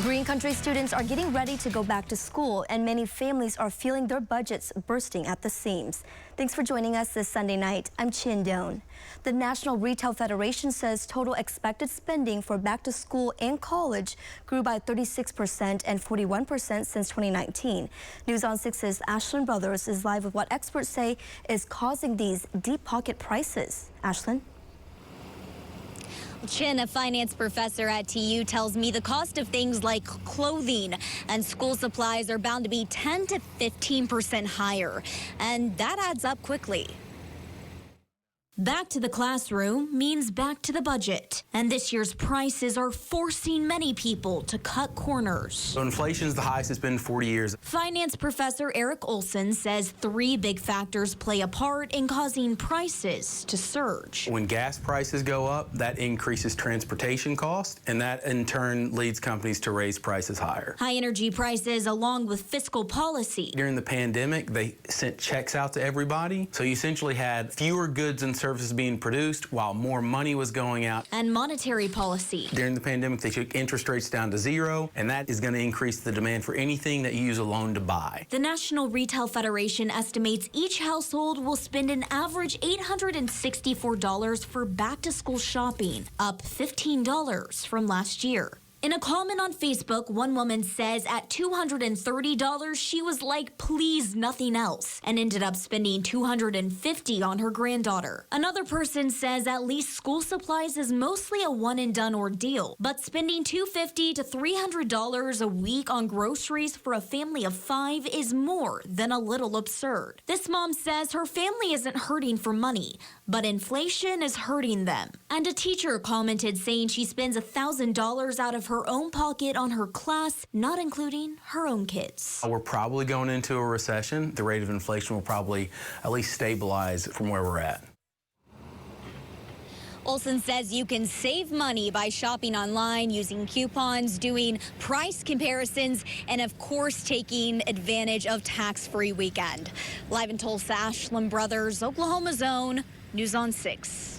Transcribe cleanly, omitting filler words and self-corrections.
Green Country students are getting ready to go back to school, and many families are feeling their budgets bursting at the seams. Thanks for joining us this Sunday night. I'm Chin Doan. The National Retail Federation says total expected spending for back to school and college grew by 36% and 41% since 2019. News on 6's Ashlyn Brothers is live with what experts say is causing these deep pocket prices. Ashlyn? Chin, a finance professor at TU, tells me the cost of things like clothing and school supplies are bound to be 10 to 15% higher, and that adds up quickly. Back to the classroom means back to the budget, and this year's prices are forcing many people to cut corners. So inflation is the highest it's been in 40 years. Finance professor Eric Olson says three big factors play a part in causing prices to surge. When gas prices go up, that increases transportation costs, and that in turn leads companies to raise prices higher. High energy prices along with fiscal policy. During the pandemic, they sent checks out to everybody, so you essentially had fewer goods and services being produced while more money was going out. And monetary policy. During the pandemic, they took interest rates down to zero, and that is going to increase the demand for anything that you use a loan to buy. The National Retail Federation estimates each household will spend an average $864 for back-to-school shopping, up $15 from last year. In a comment on Facebook, one woman says at $230, she was like, please, nothing else, and ended up spending $250 on her granddaughter. Another person says at least school supplies is mostly a one-and-done ordeal, but spending $250 to $300 a week on groceries for a family of 5 is more than a little absurd. This mom says her family isn't hurting for money, but inflation is hurting them. And a teacher commented saying she spends $1,000 out of her own pocket on her class, not including her own kids. We're probably going into a recession. The rate of inflation will probably at least stabilize from where we're at. Olson says you can save money by shopping online, using coupons, doing price comparisons, and of course taking advantage of tax-free weekend. Live in Tulsa, Ashlyn Brothers, Oklahoma's Own, News on 6.